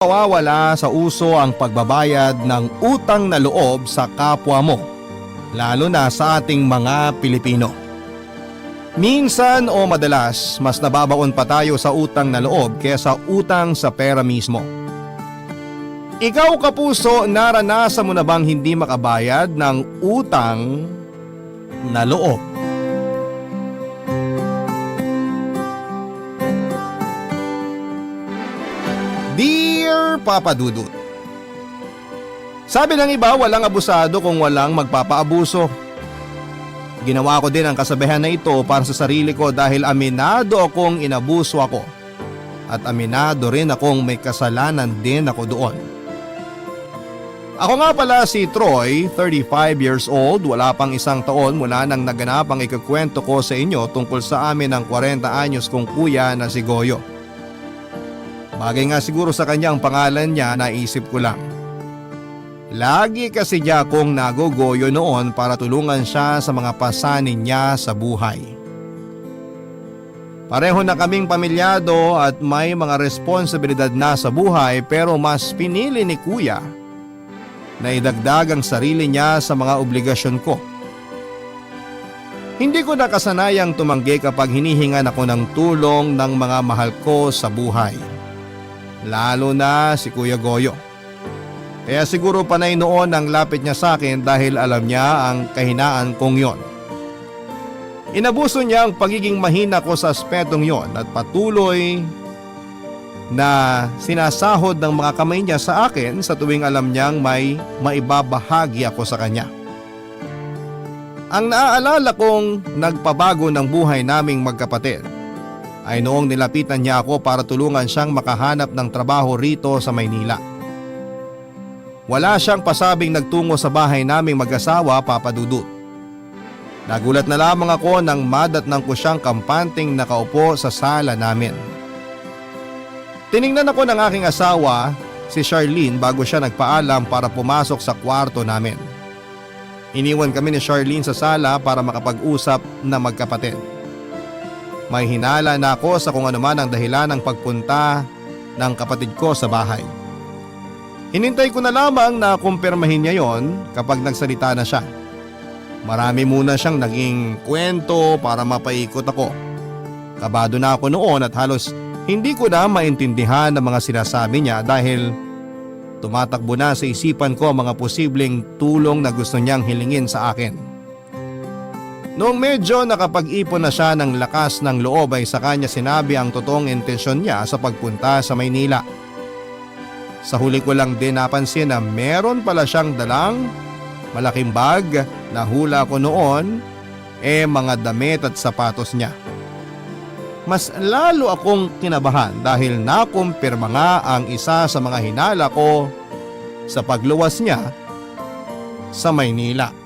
Mawawala sa uso ang pagbabayad ng utang na loob sa kapwa mo, lalo na sa ating mga Pilipino. Minsan o madalas, mas nababaon pa tayo sa utang na loob kaysa utang sa pera mismo. Ikaw kapuso, naranasan mo na bang hindi makabayad ng utang na loob? Dear Papa Dudut, sabi ng iba, walang abusado kung walang magpapaabuso. Ginawa ko din ang kasabihan na ito para sa sarili ko dahil aminado akong inabuso ako at aminado rin akong may kasalanan din ako doon. Ako nga pala si Troy, 35 years old, wala pang isang taon mula nang naganap ang ikukwento ko sa inyo tungkol sa amin ng 40 anyos kong kuya na si Goyo. Bagay nga siguro sa kanyang pangalan niya, naisip ko lang. Lagi kasi niya akong nagogoyo noon para tulungan siya sa mga pasanin niya sa buhay. Pareho na kaming pamilyado at may mga responsibilidad na sa buhay, pero mas pinili ni kuya na idagdag ang sarili niya sa mga obligasyon ko. Hindi ko nakasanayang tumanggi kapag hinihingan ako ng tulong ng mga mahal ko sa buhay. Lalo na si Kuya Goyo. Kaya siguro panay noon ang lapit niya sa akin dahil alam niya ang kahinaan kong yon. Inabuso niya ang pagiging mahina ko sa aspetong yon at patuloy na sinasahod ng mga kamay niya sa akin sa tuwing alam niyang may maibabahagi ako sa kanya. Ang naaalala kong nagpabago ng buhay naming magkapatid ay noong nilapitan niya ako para tulungan siyang makahanap ng trabaho rito sa Maynila. Wala siyang pasabing nagtungo sa bahay naming mag-asawa, Papa Dudut. Nagulat na lamang ako nang madatnang ko siyang kampanting nakaupo sa sala namin. Tiningnan ako ng aking asawa, si Charlene, bago siya nagpaalam para pumasok sa kwarto namin. Iniwan kami ni Charlene sa sala para makapag-usap na magkapatid. May hinala na ako sa kung anuman ang dahilan ng pagpunta ng kapatid ko sa bahay. Hinintay ko na lamang na kumpirmahin niya yon kapag nagsalita na siya. Marami muna siyang naging kwento para mapaikot ako. Kabado na ako noon at halos hindi ko na maintindihan ang mga sinasabi niya dahil tumatakbo na sa isipan ko ang mga posibleng tulong na gusto niyang hilingin sa akin. Noong medyo nakapag-ipon na siya ng lakas ng loob ay sa kanya sinabi ang totoong intensyon niya sa pagpunta sa Maynila. Sa huli ko lang din napansin na meron pala siyang dalang malaking bag na hula ko noon mga damit at sapatos niya. Mas lalo akong kinabahan dahil nakumpirma nga ang isa sa mga hinala ko sa pagluwas niya sa Maynila.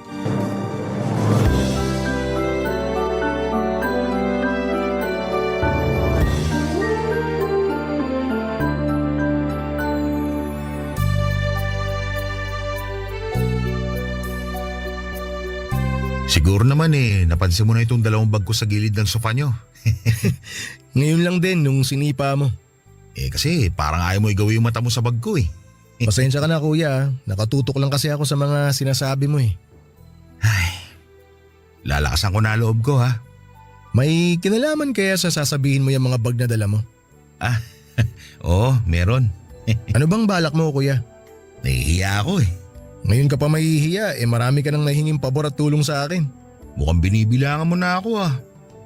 Siguro naman napansin mo na itong dalawang bag ko sa gilid ng sofa nyo. Ngayon lang din nung sinipa mo. Kasi parang ayaw mo igawi yung mata mo sa bag ko . Pasensya ka na kuya, nakatutok lang kasi ako sa mga sinasabi mo . Ay, lalakasan ko na loob ko ha. May kinalaman kaya sa sasabihin mo yung mga bag na dala mo? Oo, meron. Ano bang balak mo kuya? Nahihiya ako . Ngayon ka pa mahihiya, marami ka nang nahinging pabor at tulong sa akin. Mukhang binibilangan mo na ako .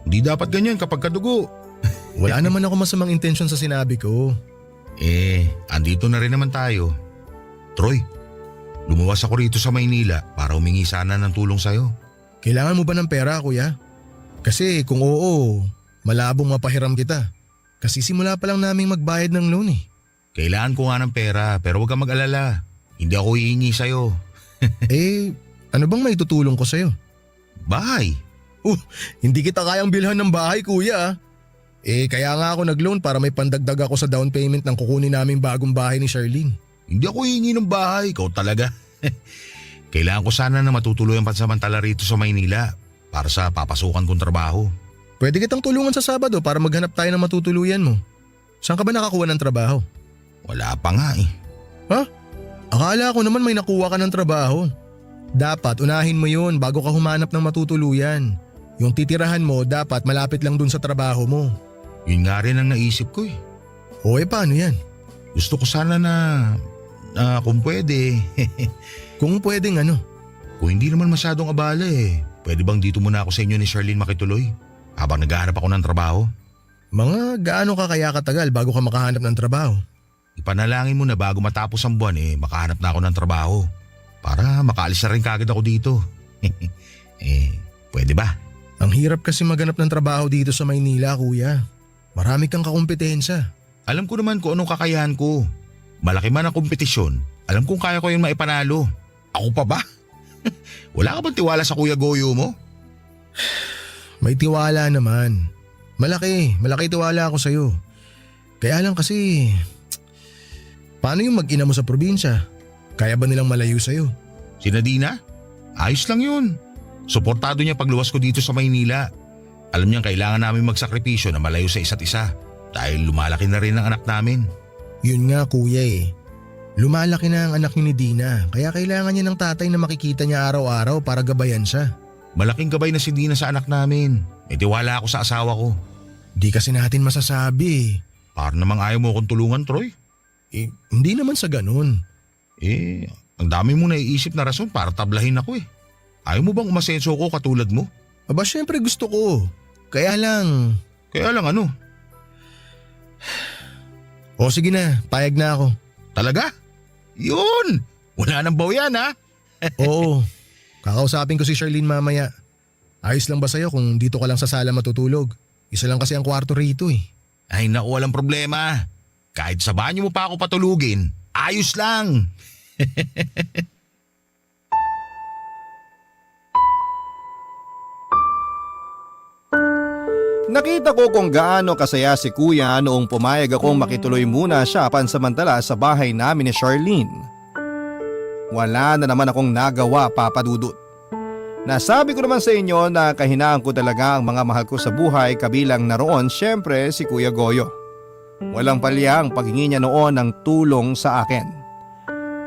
Hindi dapat ganyan kapag kadugo. Wala naman ako masamang intensyon sa sinabi ko. Andito na rin naman tayo. Troy, lumuwas ako rito sa Maynila para humingi sana ng tulong sa'yo. Kailangan mo ba ng pera kuya? Kasi kung oo, malabong mapahiram kita. Kasi simula pa lang naming magbayad ng loan . Kailangan ko nga ng pera pero huwag kang mag-alala. Hindi ako hihingi sa'yo. Ano bang may tutulong ko sa'yo? Bahay. Hindi kita kayang bilhan ng bahay kuya . Kaya nga ako nag-loan para may pandagdag ako sa down payment ng kukunin naming bagong bahay ni Charlene. Hindi ako hihingi ng bahay, ikaw talaga. Kailangan ko sana na matutuloy ang pansamantala rito sa Maynila para sa papasukan kong trabaho. Pwede kitang tulungan sa Sabado para maghanap tayo ng matutuluyan mo. Saan ka ba nakakuha ng trabaho? Wala pa nga eh. Akala ko naman may nakuha ka ng trabaho. Dapat unahin mo yun bago ka humanap ng matutuluyan. Yung titirahan mo dapat malapit lang dun sa trabaho mo. Yun nga rin ang naisip ko eh. O paano yan? Gusto ko sana na kung pwede. Kung pwedeng ano? Kung hindi naman masyadong abala eh. Pwede bang dito muna ako sa inyo ni Charlene makituloy? Habang naghahanap ako ng trabaho. Mga gaano ka kaya katagal bago ka makahanap ng trabaho? Ipanalangin mo na bago matapos ang buwan makahanap na ako ng trabaho. Para makaalis na rin kagad ako dito. Pwede ba? Ang hirap kasi maghanap ng trabaho dito sa Maynila, kuya. Marami kang kakumpetensya. Alam ko naman kung anong kakayahan ko. Malaki man ang kompetisyon, alam kong kaya ko yung maipanalo. Ako pa ba? Wala ka bang tiwala sa Kuya Goyo mo? May tiwala naman. Malaki tiwala ako sa'yo. Kaya lang kasi, paano yung mag-ina mo sa probinsya? Kaya ba nilang malayo sa'yo? Si Nadina? Ayos lang yun. Suportado niya pagluwas ko dito sa Maynila. Alam niyang kailangan namin magsakripisyo na malayo sa isa't isa dahil lumalaki na rin ang anak namin. Yun nga kuya Lumalaki na ang anak ni Dina kaya kailangan niya ng tatay na makikita niya araw-araw para gabayan siya. Malaking gabay na si Dina sa anak namin. May tiwala ako sa asawa ko. Di kasi natin masasabi. Para namang ayaw mo akong tulungan, Troy. Hindi naman sa ganun. Ang dami mo naiisip na rason para tablahin ako . Ayaw mo bang umasenso ko katulad mo? Aba syempre gusto ko. Kaya lang… Kaya lang ano? O sige na, payag na ako. Talaga? Yun! Wala nang bawian ha? Oo, kakausapin ko si Charlene mamaya. Ayos lang ba sa'yo kung dito ka lang sa sala matutulog? Isa lang kasi ang kwarto rito . Ay naku, walang problema. Kahit sa banyo mo pa ako patulugin, ayos lang. Nakita ko kung gaano kasaya si Kuya noong pumayag akong makituloy muna siya pansamantala sa bahay namin ni Charlene. Wala na naman akong nagawa, Papa Dudut. Nasabi ko naman sa inyo na kahinaan ko talaga ang mga mahal ko sa buhay, kabilang na roon syempre si Kuya Goyo. Walang palya ang paghingi niya noon ng tulong sa akin.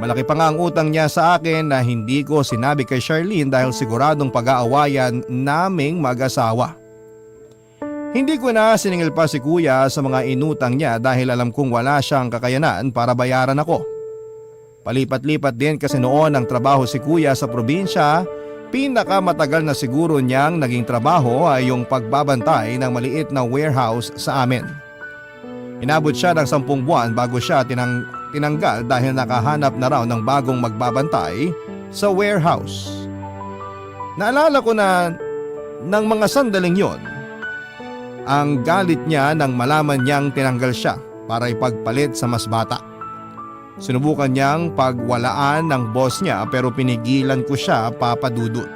Malaki pa nga ang utang niya sa akin na hindi ko sinabi kay Charlene dahil siguradong pag-aawayan naming mag-asawa. Hindi ko na siningil pa si Kuya sa mga inutang niya dahil alam kong wala siyang kakayanan para bayaran ako. Palipat-lipat din kasi noon ang trabaho si Kuya sa probinsya, pinakamatagal na siguro niyang naging trabaho ay yung pagbabantay ng maliit na warehouse sa amin. Inabot siya ng 10 buwan bago siya tinanggal dahil nakahanap na raw ng bagong magbabantay sa warehouse. Naalala ko na ng mga sandaling yon, ang galit niya nang malaman niyang tinanggal siya para ipagpalit sa mas bata. Sinubukan niyang pagwalaan ng boss niya pero pinigilan ko siya, Papa Dudut.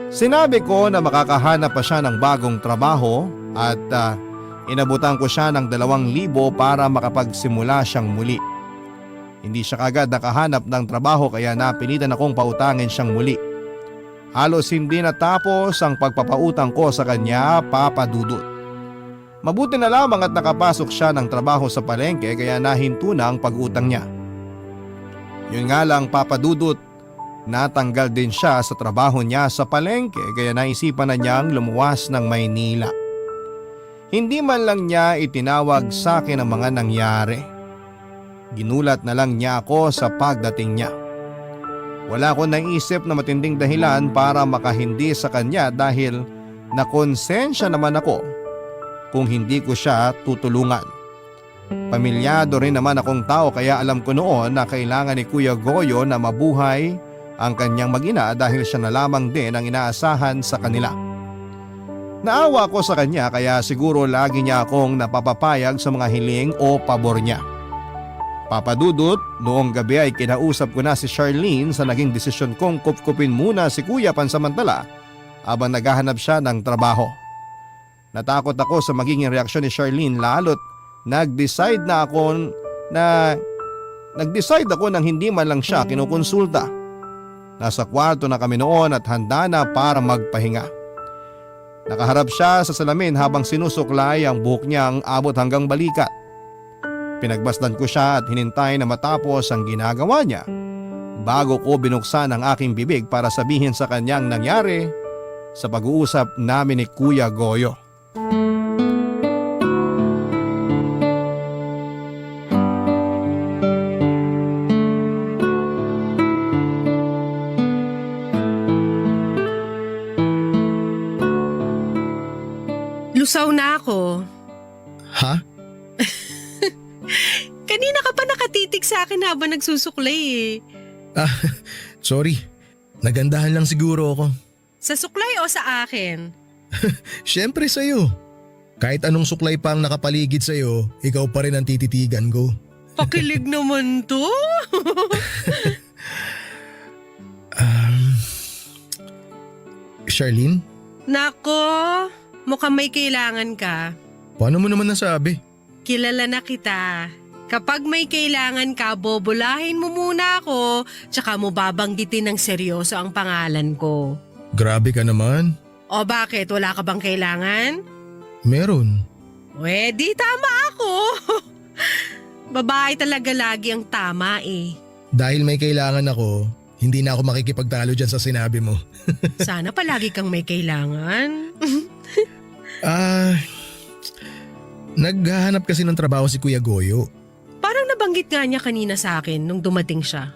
Sinabi ko na makakahanap pa siya ng bagong trabaho at inabutan ko siya ng 2,000 para makapagsimula siyang muli. Hindi siya kagad nakahanap ng trabaho kaya napilitan akong pautangin siyang muli. Halos hindi natapos ang pagpapautang ko sa kanya, Papa Dudut. Mabuti na lamang at nakapasok siya ng trabaho sa palengke kaya nahinto na ang pag-utang niya. Yun nga lang, Papa Dudut, natanggal din siya sa trabaho niya sa palengke kaya naisipan na niyang lumuwas ng Maynila. Hindi man lang niya itinawag sa akin ang mga nangyari. Ginulat na lang niya ako sa pagdating niya. Wala akong naisip na matinding dahilan para makahindi sa kanya dahil nakonsensya naman ako kung hindi ko siya tutulungan. Pamilyado rin naman akong tao kaya alam ko noon na kailangan ni Kuya Goyo na mabuhay ang kanyang mag-ina dahil siya na lamang din ang inaasahan sa kanila. Naawa ko sa kanya kaya siguro lagi niya akong napapapayag sa mga hiling o pabor niya. Papa Dudut, noong gabi ay kinausap ko na si Charlene sa naging desisyon kong kupkupin muna si Kuya pansamantala habang naghahanap siya ng trabaho. Natakot ako sa magiging reaksyon ni Charlene lalo't nag-decide ako nang hindi man lang siya kinukonsulta. Nasa kwarto na kami noon at handa na para magpahinga. Nakaharap siya sa salamin habang sinusuklay ang buhok niyang abot hanggang balikat. Pinagbasdan ko siya at hinintay na matapos ang ginagawa niya bago ko binuksan ang aking bibig para sabihin sa kanyang nangyari sa pag-uusap namin ni Kuya Goyo. Lusaw na ako. Ha? Kanina ka pa nakatitig sa akin habang nagsusuklay eh. Sorry. Nagandahan lang siguro ako. Sa suklay o sa akin? Siyempre sa'yo. Kahit anong suklay pa ang nakapaligid sa'yo, ikaw pa rin ang tititigan ko. Pakilig naman to. Charlene, Nako, mukhang may kailangan ka. paano mo naman nasabi? Kilala na kita. Kapag may kailangan ka, bobolahin mo muna ako, tsaka mo babanggitin ng seryoso ang pangalan ko. Grabe ka naman. O bakit? Wala ka bang kailangan? Meron. Di tama ako. Babae talaga lagi ang tama eh. Dahil may kailangan ako, hindi na ako makikipagtalo dyan sa sinabi mo. Sana palagi kang may kailangan. Naghahanap kasi ng trabaho si Kuya Goyo. Parang nabanggit nga niya kanina sa akin nung dumating siya.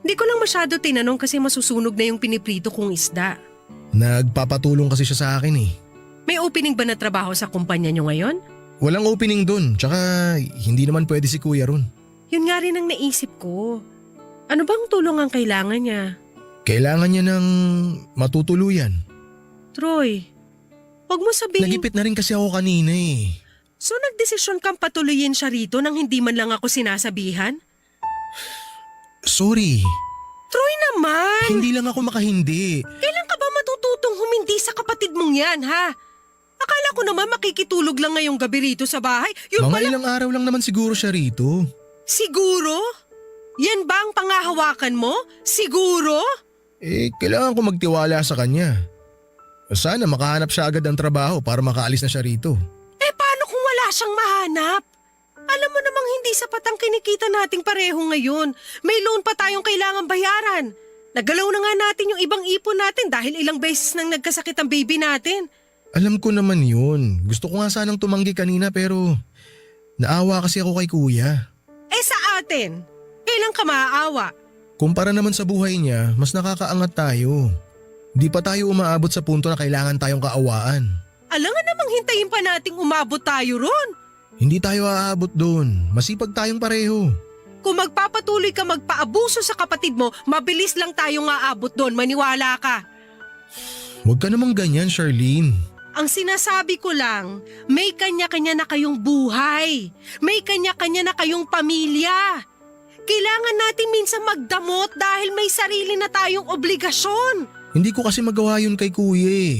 Hindi ko lang masyado tinanong kasi masusunog na yung piniprito kong isda. Nagpapatulong kasi siya sa akin eh. May opening ba na trabaho sa kumpanya niyo ngayon? Walang opening dun, tsaka hindi naman pwede si Kuya ron. Yun nga rin ang naisip ko. Ano bang tulong ang kailangan niya? Kailangan niya ng matutuluyan. Troy, wag mo sabihin. Nagipit na rin kasi ako kanina eh. So nagdesisyon kang patuloyin siya rito nang hindi man lang ako sinasabihan? Sorry, Troy naman! hindi lang ako makahindi. Kailan ka ba matututong humindi sa kapatid mong yan, ha? Akala ko naman makikitulog lang ngayong gabi rito sa bahay. Yung Mga pala, ilang araw lang naman siguro siya rito. siguro? Yan ba ang pangahawakan mo? Siguro? Kailangan ko magtiwala sa kanya. Sana makahanap siya agad ng trabaho para makaalis na siya rito. Paano kung wala siyang mahanap? Alam mo namang hindi sapat ang kinikita nating pareho ngayon. May loan pa tayong kailangan bayaran. Nagalaw na nga natin yung ibang ipon natin dahil ilang beses nang nagkasakit ang baby natin. Alam ko naman yun. Gusto ko nga sanang tumanggi kanina pero naawa kasi ako kay Kuya. Sa atin, kailan ka maaawa? Kumpara naman sa buhay niya, mas nakakaangat tayo. Di pa tayo umaabot sa punto na kailangan tayong kaawaan. Alangan namang hintayin pa nating umabot tayo ron. Hindi tayo aabot doon. Masipag tayong pareho. Kung magpapatuloy ka magpaabuso sa kapatid mo, mabilis lang tayong aabot doon, maniwala ka. Huwag ka namang ganyan, Charlene. Ang sinasabi ko lang, may kanya-kanya na kayong buhay. May kanya-kanya na kayong pamilya. Kailangan natin minsan magdamot dahil may sarili na tayong obligasyon. Hindi ko kasi magawa yun kay Kuya eh.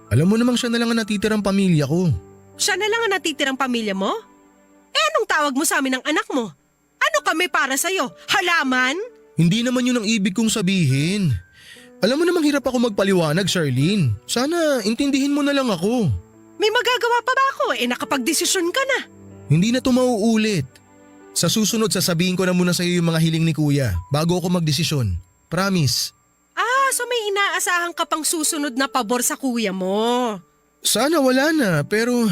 Alam mo namang siya na lang ang natitirang pamilya ko. Siya na lang ang natitirang pamilya mo? Anong tawag mo sa amin ng anak mo? Ano kami para sa'yo? Halaman? Hindi naman yun ang ibig kong sabihin. Alam mo namang hirap ako magpaliwanag, Charlene. Sana intindihin mo na lang ako. May magagawa pa ba ako? Nakapagdesisyon ka na. Hindi na to mauulit. Sa susunod sasabihin ko na muna sa iyo yung mga hiling ni Kuya bago ako magdesisyon. Promise. So may inaasahan ka pang susunod na pabor sa kuya mo. Sana wala na pero…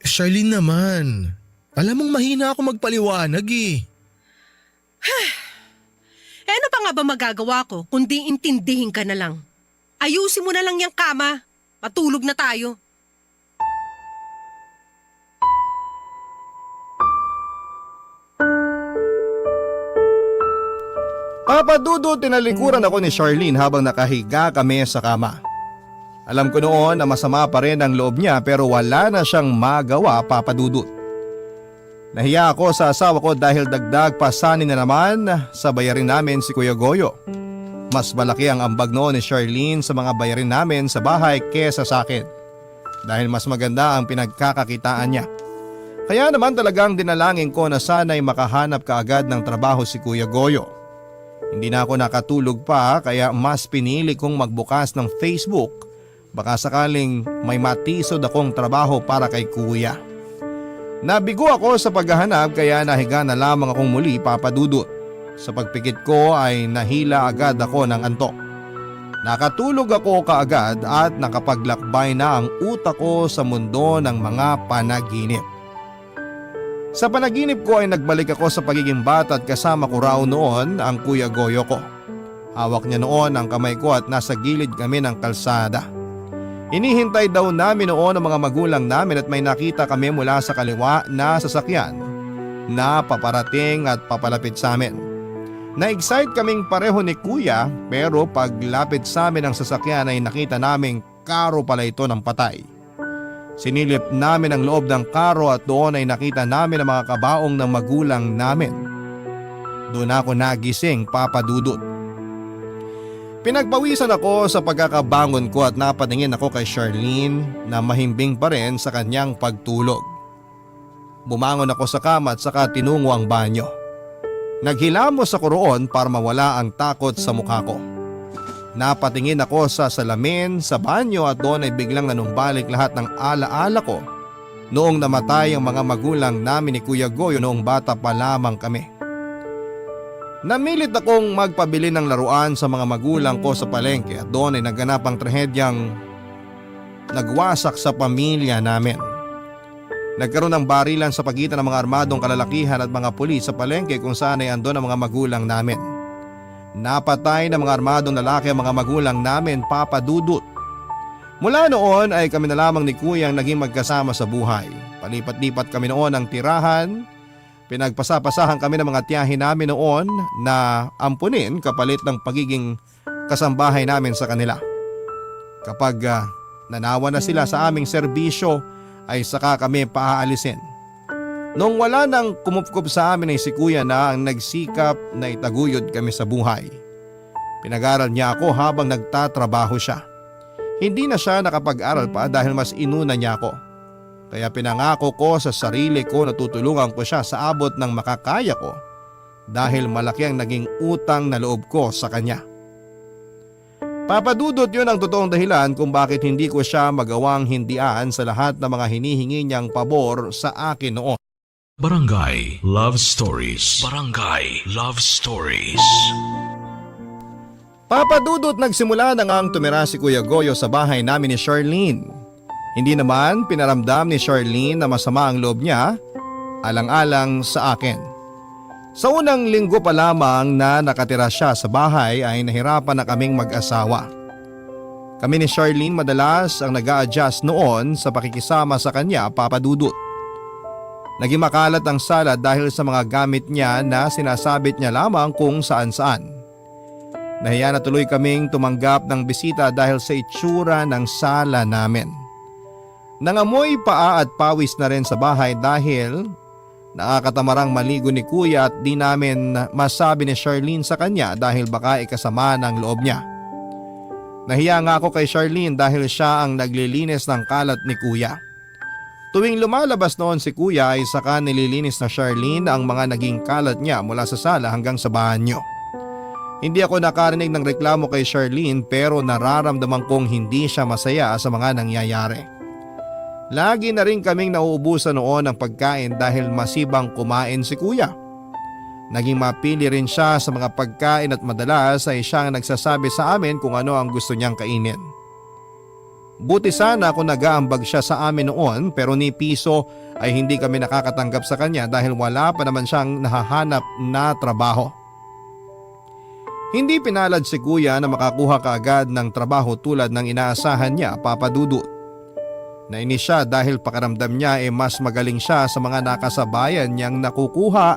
Charlene naman. Alam mong mahina ako magpaliwanag eh. Ano pa nga ba magagawa ko kundi intindihin ka na lang? Ayusin mo na lang yung kama. Matulog na tayo. Papadudo, tinalikuran ako ni Charlene habang nakahiga kami sa kama. Alam ko noon na masama pa rin ang loob niya pero wala na siyang magawa, Papadudot. Nahiya ako sa asawa ko dahil dagdag pasanin na naman sa bayarin namin si Kuya Goyo. Mas malaki ang ambag noon ni Charlene sa mga bayarin namin sa bahay kesa sa akin. Dahil mas maganda ang pinagkakakitaan niya. Kaya naman talagang dinalangin ko na sana'y makahanap kaagad ng trabaho si Kuya Goyo. Hindi na ako nakatulog pa kaya mas pinili kong magbukas ng Facebook. Baka sakaling may matisod akong trabaho para kay Kuya. Nabigo ako sa paghahanap kaya nahiga na lamang akong muli, Papa Dudut. Sa pagpikit ko ay nahila agad ako ng antok. Nakatulog ako kaagad at nakapaglakbay na ang utak ko sa mundo ng mga panaginip. Sa panaginip ko ay nagbalik ako sa pagiging bata at kasama ko raw noon ang Kuya Goyo ko. Hawak niya noon ang kamay ko at nasa gilid kami ng kalsada. Hinihintay daw namin noon ang mga magulang namin at may nakita kami mula sa kaliwa na sasakyan na paparating at papalapit sa amin. Na-excite kaming pareho ni Kuya pero paglapit sa amin ng sasakyan ay nakita naming karo pala ito ng patay. Sinilip namin ang loob ng karo at doon ay nakita namin ang mga kabaong ng magulang namin. Doon ako nagising, Papa Dudut. Pinagpawisan ako sa pagkakabangon ko at napatingin ako kay Charlene na mahimbing pa rin sa kanyang pagtulog. Bumangon ako sa kama at saka tinungo ang banyo. Naghilamos ako roon para mawala ang takot sa mukha ko. Napatingin ako sa salamin sa banyo at doon ay biglang nanumbalik lahat ng alaala ko noong namatay ang mga magulang namin ni Kuya Goyo noong bata pa lamang kami. Namilit akong magpabili ng laruan sa mga magulang ko sa palengke at doon ay naganap ang trahedyang nagwasak sa pamilya namin. Nagkaroon ng barilan sa pagitan ng mga armadong kalalakihan at mga pulis sa palengke kung saan ay andon ang mga magulang namin. Napatay ng mga armadong lalaki ang mga magulang namin, Papa Dudut. Mula noon ay kami na lamang ni Kuya ang naging magkasama sa buhay. Palipat-lipat kami noon ng tirahan. Pinagpasapasahan kami ng mga tiyahin namin noon na ampunin kapalit ng pagiging kasambahay namin sa kanila. Kapag nanawa na sila sa aming serbisyo ay saka kami paaalisin. Nung wala nang kumupkup sa amin ay si Kuya na ang nagsikap na itaguyod kami sa buhay. Pinag-aral niya ako habang nagtatrabaho siya. Hindi na siya nakapag-aral pa dahil mas inuna niya ako. Kaya pinangako ko sa sarili ko na tutulungan ko siya sa abot ng makakaya ko dahil malaki ang naging utang na loob ko sa kanya. Papa Dudut, yun ang totoong dahilan kung bakit hindi ko siya magawang hindian sa lahat ng mga hinihingi niyang pabor sa akin noon. Barangay Love Stories. Barangay Love Stories. Papa Dudut, nagsimula na ngang tumira si Kuya Goyo sa bahay namin ni Charlene. Hindi naman pinaramdam ni Charlene na masama ang loob niya, alang-alang sa akin. Sa unang linggo pa lamang na nakatira siya sa bahay ay nahirapan na kaming mag-asawa. Kami ni Charlene madalas ang nag-a-adjust noon sa pakikisama sa kanya, Papa Dudut. Naging makalat ang sala dahil sa mga gamit niya na sinasabit niya lamang kung saan-saan. Nahiya na tuloy kaming tumanggap ng bisita dahil sa itsura ng sala namin. Nangamoy paa at pawis na rin sa bahay dahil nakakatamarang maligo ni Kuya at di namin masabi ni Charlene sa kanya dahil baka ikasama ng loob niya. Nahiya nga ako kay Charlene dahil siya ang naglilinis ng kalat ni Kuya. Tuwing lumalabas noon si Kuya ay saka nililinis na Charlene ang mga naging kalat niya mula sa sala hanggang sa banyo. Hindi ako nakarinig ng reklamo kay Charlene pero nararamdaman kong hindi siya masaya sa mga nangyayari. Lagi na rin kaming nauubusan noon ng pagkain dahil masibang kumain si Kuya. Naging mapili rin siya sa mga pagkain at madalas ay siya ang nagsasabi sa amin kung ano ang gusto niyang kainin. Buti sana kung nag-aambag siya sa amin noon pero ni piso ay hindi kami nakakatanggap sa kanya dahil wala pa naman siyang nahahanap na trabaho. Hindi pinalad si Kuya na makakuha kaagad ng trabaho tulad ng inaasahan niya, Papa Dudut. Nainis siya dahil pakiramdam niya mas magaling siya sa mga nakasabayan niyang nakukuha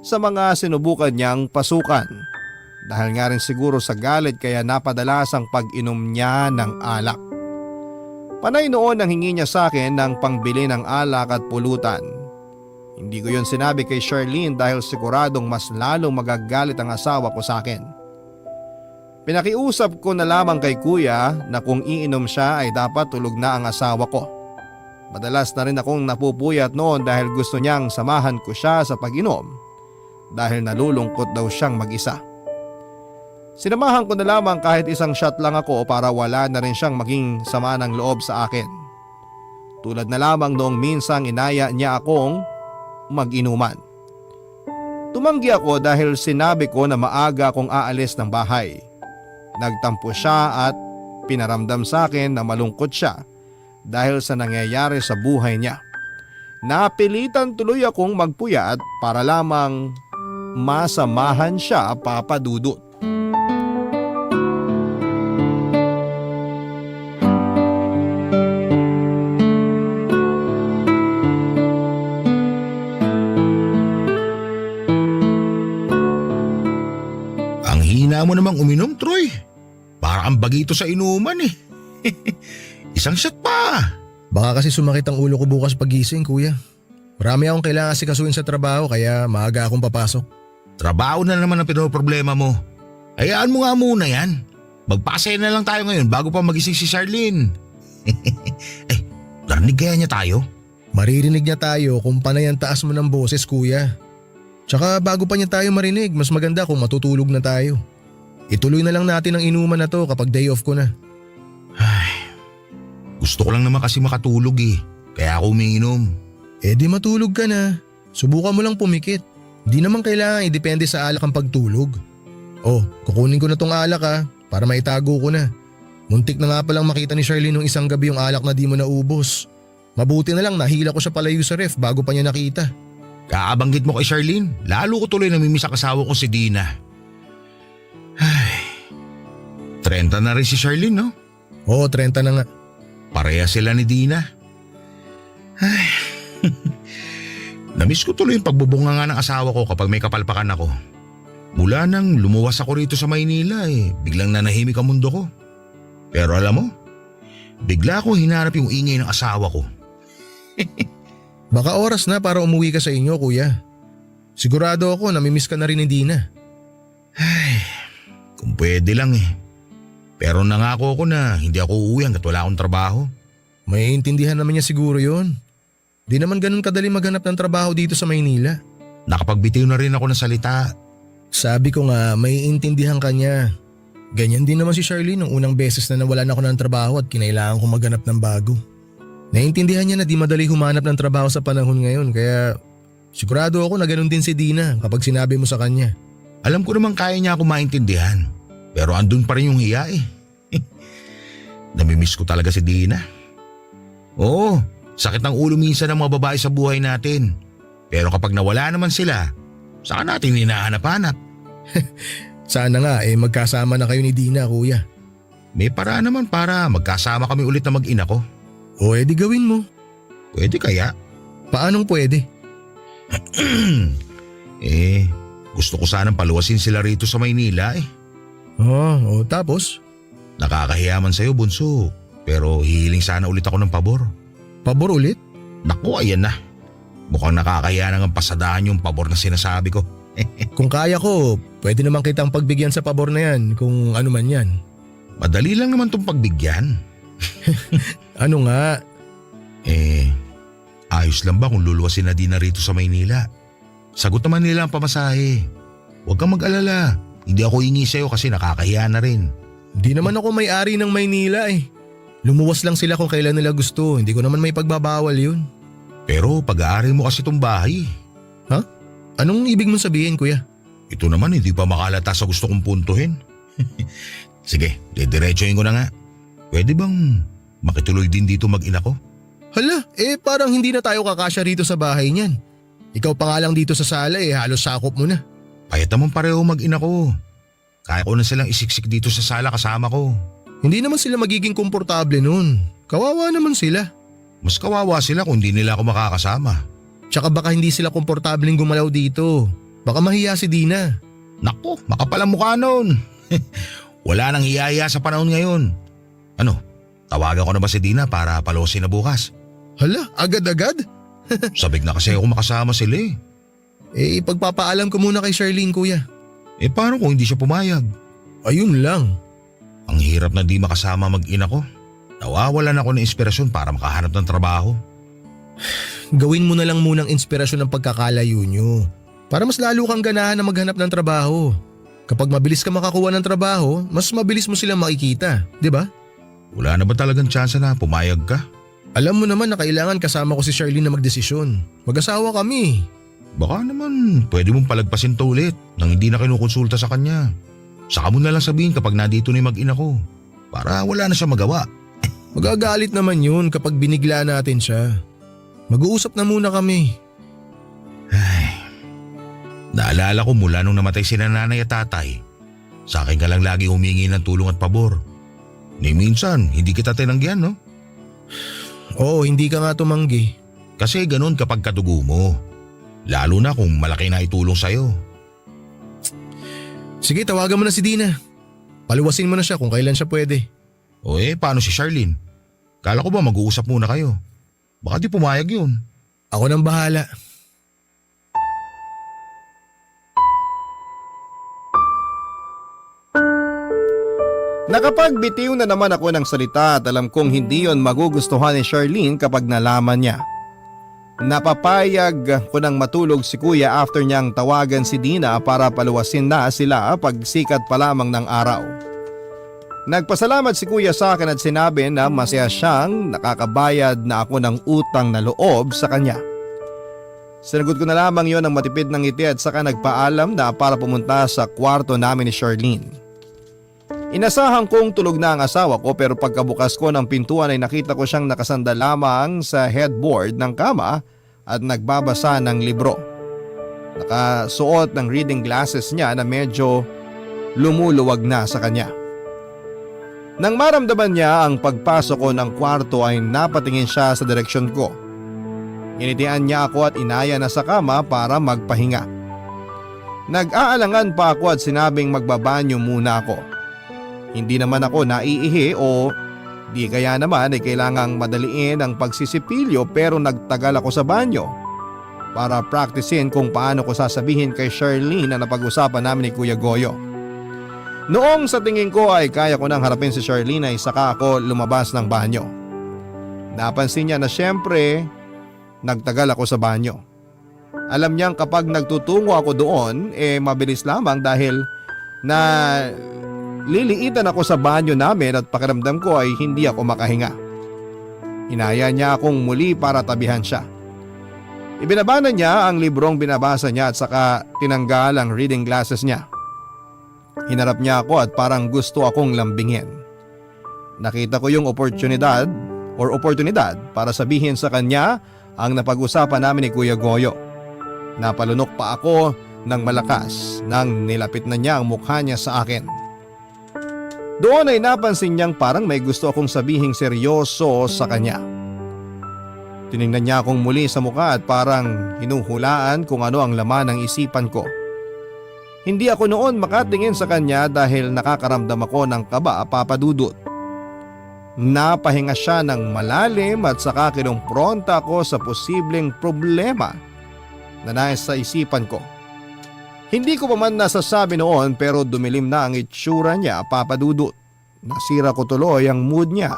sa mga sinubukan niyang pasukan. Dahil nga rin siguro sa galit kaya napadalas ang pag-inom niya ng alak. Panay noon ang hingi niya sa akin ng pangbili ng alak at pulutan. Hindi ko yun sinabi kay Charlene dahil siguradong mas lalong magagalit ang asawa ko sa akin. Pinakiusap ko na lamang kay Kuya na kung iinom siya ay dapat tulog na ang asawa ko. Madalas na rin akong napupuyat noon dahil gusto niyang samahan ko siya sa pag-inom dahil nalulungkot daw siyang mag-isa. Sinamahan ko na lamang kahit isang shot lang ako para wala na rin siyang maging sama ng loob sa akin. Tulad na lamang noong minsang inaya niya akong mag-inuman. Tumanggi ako dahil sinabi ko na maaga akong aalis ng bahay. Nagtampo siya at pinaramdam sa akin na malungkot siya dahil sa nangyayari sa buhay niya. Napilitan tuloy akong magpuyat para lamang masamahan siya, Papa Dudut. Ang hina mo namang uminom, Troy. Para ang bagito sa inuman eh. Isang shot pa. Baka kasi sumakit ang ulo ko bukas pagising, kuya. Marami akong kailangan asikasuhin sa trabaho kaya maaga akong papasok. Trabaho na naman ang pinoproblema mo. Hayaan mo nga muna yan. Magpasaya na lang tayo ngayon bago pa magising si Charlene. Ay, narinig kaya niya tayo? Maririnig niya tayo kung panay ang taas mo ng boses, kuya. Tsaka bago pa niya tayo marinig, mas maganda kung matutulog na tayo. Ituloy na lang natin ang inuman na to kapag day off ko na. Ay, gusto ko lang naman kasi makatulog eh. Kaya ako umiinom. Eh di matulog ka na. Subukan mo lang pumikit. Di naman kailangan idepende sa alak ang pagtulog. Oh, kukunin ko na tong alak ha, para maitago ko na. Muntik na nga palang makita ni Charlene nung isang gabi yung alak na di mo naubos. Mabuti na lang nahila ko siya palayo sa ref bago pa niya nakita. Kaabanggit mo kay Charlene, lalo ko tuloy namimiss ang asawa ko si Dina. Ay, 30 na rin si Charlene, no? Oo, 30 na nga. Pareha sila ni Dina. Ay, namiss ko tuloy yung pagbubunga nga ng asawa ko kapag may kapalpakan ako. Mula nang lumuwas ako rito sa Maynila biglang nanahimik ang mundo ko. Pero alam mo, bigla ko hinarap yung ingay ng asawa ko. Baka oras na para umuwi ka sa inyo, kuya. Sigurado ako namimiss ka na rin ni Dina. Ay, kung pwede lang eh. Pero nangako ako na hindi ako uuwi hanggat wala akong trabaho. May intindihan naman niya siguro yon. Di naman ganun kadali maghanap ng trabaho dito sa Maynila. Nakapagbitiw na rin ako ng salita. Sabi ko nga, may intindihan ka niya. Ganyan din naman si Charlene nung unang beses na nawalan ako ng trabaho at kinailangan ko maghanap ng bago. Naintindihan niya na di madali humanap ng trabaho sa panahon ngayon kaya sigurado ako na ganun din si Dina kapag sinabi mo sa kanya. Alam ko naman kaya niya ako maintindihan. Pero andun pa rin yung hiya eh. Namimiss ko talaga si Dina. Oo, sakit ng ulo minsan ng mga babae sa buhay natin. Pero kapag nawala naman sila, saka natin hinahanap-hanap. Sana nga magkasama na kayo ni Dina, kuya. May paraan naman para magkasama kami ulit na mag-ina ko. O di gawin mo. Pwede kaya? Paanong pwede? Gusto ko sanang paluwasin sila rito sa Maynila eh. Tapos? Nakakahiya man sa'yo, bunso. Pero hihiling sana ulit ako ng pabor. Pabor ulit? Naku, ayan na. Mukhang nakakahiya nang pasadahan yung pabor na sinasabi ko. Kung kaya ko, pwede naman kitang pagbigyan sa pabor na yan kung ano man yan. Madali lang naman tong pagbigyan. Ano nga? Ayos lang ba kung luluwasin na din na rito sa Maynila? Sagot naman nila ang pamasahe. Huwag kang mag-alala. Hindi ako hingi sa'yo kasi nakakahiya na rin. Di naman ako may-ari ng Maynila eh. Lumuwas lang sila kung kailan nila gusto. Hindi ko naman may pagbabawal yun. Pero pag-aari mo kasi itong bahay. Ha? Anong ibig mong sabihin, kuya? Ito naman hindi pa makalata sa gusto kong puntuhin. Sige, didiretsohin ko na nga. Pwede bang makituloy din dito mag-ina ko? Hala, parang hindi na tayo kakasya rito sa bahay niyan. Ikaw pa nga lang dito sa sala halos sakop mo na. Payat naman pareho mag-ina ko. Kaya ko na silang isiksik dito sa sala kasama ko. Hindi naman sila magiging komportable nun. Kawawa naman sila. Mas kawawa sila kung hindi nila ako makakasama. Tsaka baka hindi sila komportableng gumalaw dito. Baka mahiya si Dina. Naku, makapalang mukha nun. Wala nang hiya sa panahon ngayon. Ano, tawagan ko na ba si Dina para palosin na bukas? Hala, agad-agad? Sabik na kasi ako makasama sila eh. Ipagpapaalam ko muna kay Charlene, kuya. Paano kung hindi siya pumayag? Ayun lang. Ang hirap na di makasama mag-ina ko. Nawawalan ako ng inspirasyon para makahanap ng trabaho. Gawin mo na lang munang inspirasyon ng pagkakalayo nyo. Para mas lalo kang ganahan na maghanap ng trabaho. Kapag mabilis ka makakuha ng trabaho, mas mabilis mo silang makikita, di ba? Wala na ba talagang tsansa na pumayag ka? Alam mo naman na kailangan kasama ko si Charlene na magdesisyon. Mag-asawa kami. Baka naman pwede mong palagpasin to ulit nang hindi na kinukonsulta sa kanya. Saka mo na lang sabihin kapag nandito na yung mag-ina ko. Para wala na siya magawa. Magagalit naman yun kapag binigla natin siya. Mag-uusap na muna kami. Ay, naalala ko mula nung namatay si nanay at tatay. Sa akin ka lang lagi humingi ng tulong at pabor. Ni minsan, hindi kita tinanggihan, no? Oo, hindi ka nga tumanggi. Kasi ganun kapag kadugo mo. Lalo na kung malaki na itulong sa'yo. Sige, tawagan mo na si Dina. Paluwasin mo na siya kung kailan siya pwede. O paano si Charlene? Kala ko ba mag-uusap muna kayo? Baka di pumayag yun. Ako nang bahala. Nakapagbitiw na naman ako ng salita at alam kong hindi yon magugustuhan ni Charlene kapag nalaman niya. Napapayag ko nang matulog si kuya after niyang tawagan si Dina para paluwasin na sila pag sikat pa lamang ng araw. Nagpasalamat si kuya sa akin at sinabi na masaya siyang nakakabayad na ako ng utang na loob sa kanya. Sinagot ko na lamang yon ng matipid ng ngiti at saka nagpaalam na para pumunta sa kwarto namin ni Charlene. Inasahan kong tulog na ang asawa ko pero pagkabukas ko ng pintuan ay nakita ko siyang nakasanda lamang sa headboard ng kama at nagbabasa ng libro. Nakasuot ng reading glasses niya na medyo lumuluwag na sa kanya. Nang maramdaman niya ang pagpasok ko ng kwarto ay napatingin siya sa direksyon ko. Initian niya ako at inaya na sa kama para magpahinga. Nag-aalangan pa ako at sinabing magbabanyo muna ako. Hindi naman ako naiihi o di kaya naman ay kailangang madaliin ang pagsisipilyo pero nagtagal ako sa banyo para practicein kung paano ko sasabihin kay Charlene na napag-usapan namin ni Kuya Goyo. Noong sa tingin ko ay kaya ko nang harapin si Charlene ay saka ako lumabas ng banyo. Napansin niya na siyempre nagtagal ako sa banyo. Alam niyang kapag nagtutungo ako doon mabilis lamang dahil na liliitan ako sa banyo namin at pakiramdam ko ay hindi ako makahinga. Inaya niya akong muli para tabihan siya. Ibinabana niya ang librong binabasa niya at saka tinanggal ang reading glasses niya. Hinarap niya ako at parang gusto akong lambingin. Nakita ko yung oportunidad para sabihin sa kanya ang napag-usapan namin ni Kuya Goyo. Napalunok pa ako ng malakas nang nilapit na niya ang mukha niya sa akin. Doon ay napansin niyang parang may gusto akong sabihing seryoso sa kanya. Tiningnan niya akong muli sa mukha at parang hinuhulaan kung ano ang laman ng isipan ko. Hindi ako noon makatingin sa kanya dahil nakakaramdam ako ng kaba, Papa Dudut. Napahinga siya ng malalim at saka kinumpronta ako sa posibleng problema na nasa isipan ko. Hindi ko pa man nasasabi noon pero dumilim na ang itsura niya, Papa Dudut. Nasira ko tuloy ang mood niya.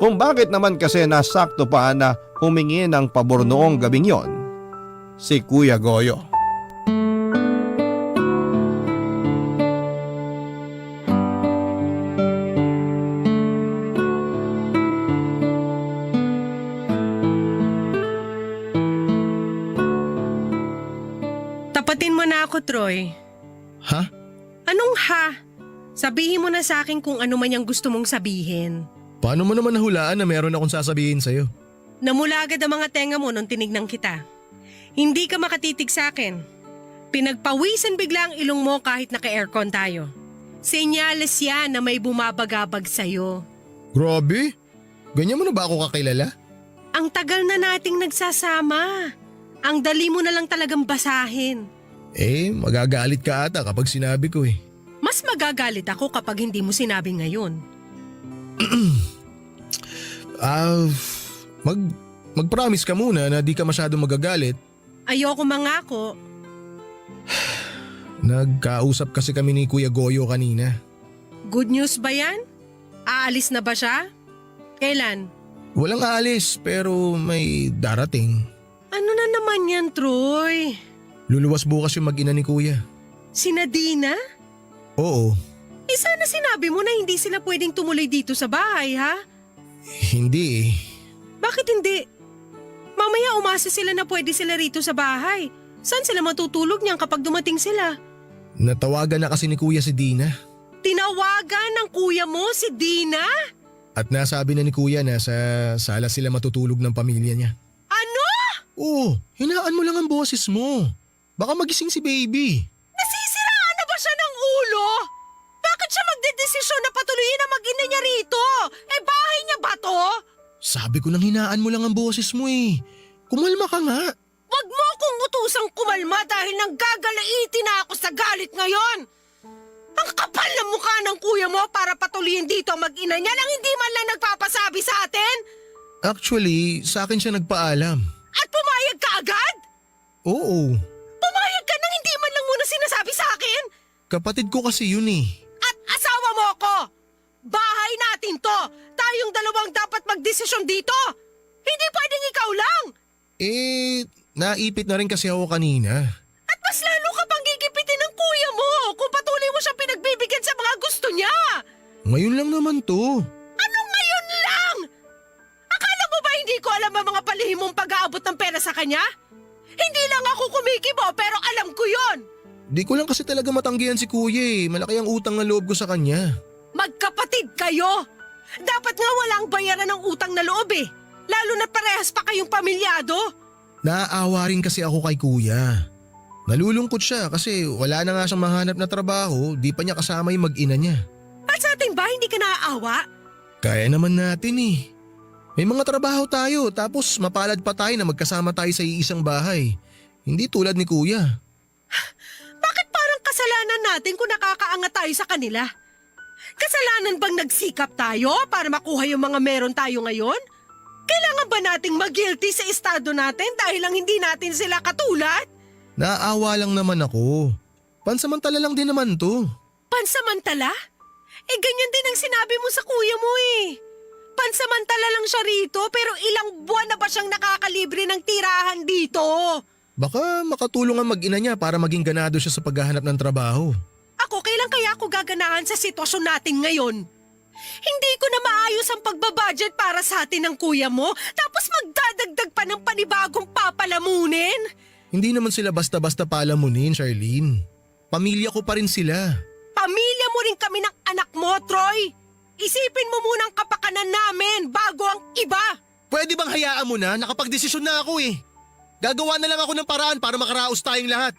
Kung bakit naman kasi nasakto pa na humingi ng pabor noong gabing yon, si Kuya Goyo. Tapatin mo na ako, Troy. Ha? Anong ha? Sabihin mo na sa akin kung ano man yung gusto mong sabihin. Paano mo naman nahulaan na meron akong sasabihin sa'yo? Namula agad ang mga tenga mo nung tinignan kita. Hindi ka makatitig sa akin. Pinagpawisan bigla ang ilong mo kahit naka-aircon tayo. Senyales yan na may bumabagabag sa'yo. Grabe? Ganyan mo na ba ako kakilala? Ang tagal na nating nagsasama. Ang dali mo na lang talagang basahin. Magagalit ka ata kapag sinabi ko eh. Mas magagalit ako kapag hindi mo sinabi ngayon. Mag-promise ka muna na di ka masyado magagalit. Ayoko mangako. Nagkausap kasi kami ni Kuya Goyo kanina. Good news ba yan? Aalis na ba siya? Kailan? Walang aalis pero may darating. Ano na naman yan, Troy? Luluwas bukas yung mag-ina ni Kuya. Si Nadina? Oo. Sana sinabi mo na hindi sila pwedeng tumuloy dito sa bahay, ha? Hindi eh. Bakit hindi? Mamaya umasa sila na pwede sila rito sa bahay. Saan sila matutulog niyan kapag dumating sila? Natawagan na kasi ni kuya si Dina. Tinawagan ng kuya mo si Dina? At nasabi na ni kuya na sa sala sila matutulog ng pamilya niya. Ano? Oo, hinaan mo lang ang boses mo. Baka magising si baby. Nasisiraan na ba siya ng ulo? Bakit siya magdedesisyon na patuloyin na mag-ina niya rito? Eh bahay niya ba to? Sabi ko nang hinaan mo lang ang boses mo eh. Kumalma ka nga. Wag mo akong utusang kumalma dahil nanggagalaiti na ako sa galit ngayon. Ang kapal ng mukha ng kuya mo para patuloyin dito ang mag-ina niya nang hindi man lang nagpapasabi sa atin? Actually, sa akin siya nagpaalam. At pumayag ka agad? Oo, Pumayag ka nang hindi man lang muna sinasabi sa akin? kapatid ko kasi yun eh. At asawa mo ako! Bahay natin to! Tayong dalawang dapat magdesisyon dito! Hindi pwedeng ikaw lang! Eh, naipit na rin kasi ako kanina. At mas lalo ka pang gigipitin ng kuya mo kung patuloy mo siyang pinagbibigyan sa mga gusto niya! Ngayon lang naman to. Anong ngayon lang? Akala mo ba hindi ko alam ang mga palihimong pag-aabot ng pera sa kanya? Hindi lang ako kumikibo pero alam ko yon. Di ko lang kasi talaga matanggihan si kuya eh. Malaki ang utang na loob ko sa kanya. Magkapatid kayo! Dapat nga walang bayaran ng utang na loob eh. Lalo na parehas pa kayong pamilyado. Naaawa rin kasi ako kay kuya. Nalulungkot siya kasi wala na nga siyang mahanap na trabaho, di pa niya kasama yung mag-ina niya. Ba't sa ating ba hindi ka naaawa? Kaya naman natin eh. May mga trabaho tayo tapos mapalad pa tayo na magkasama tayo sa iisang bahay. Hindi tulad ni kuya. Bakit parang kasalanan natin kung nakakaangat tayo sa kanila? Kasalanan bang nagsikap tayo para makuha yung mga meron tayo ngayon? Kailangan ba nating mag-guilty sa estado natin dahil lang hindi natin sila katulad? Naaawa lang naman ako. Pansamantala lang din naman to. Pansamantala? Eh ganyan din ang sinabi mo sa kuya mo eh. Pansamantala lang siya rito pero ilang buwan na ba siyang nakakalibre ng tirahan dito? Baka makatulong ang mag-ina niya para maging ganado siya sa paghahanap ng trabaho. Ako, kailan kaya ako gaganahan sa sitwasyon natin ngayon? Hindi ko na maayos ang pagbabudget para sa atin ng kuya mo tapos magdadagdag pa ng panibagong papalamunin? Hindi naman sila basta-basta palamunin, Charlene. Pamilya ko pa rin sila. Pamilya mo rin kami ng anak mo, Troy! Isipin mo muna ang kapakanan namin bago ang iba! Pwede bang hayaan mo na? Nakapagdesisyon na ako eh. Gagawa na lang ako ng paraan para makaraos tayong lahat.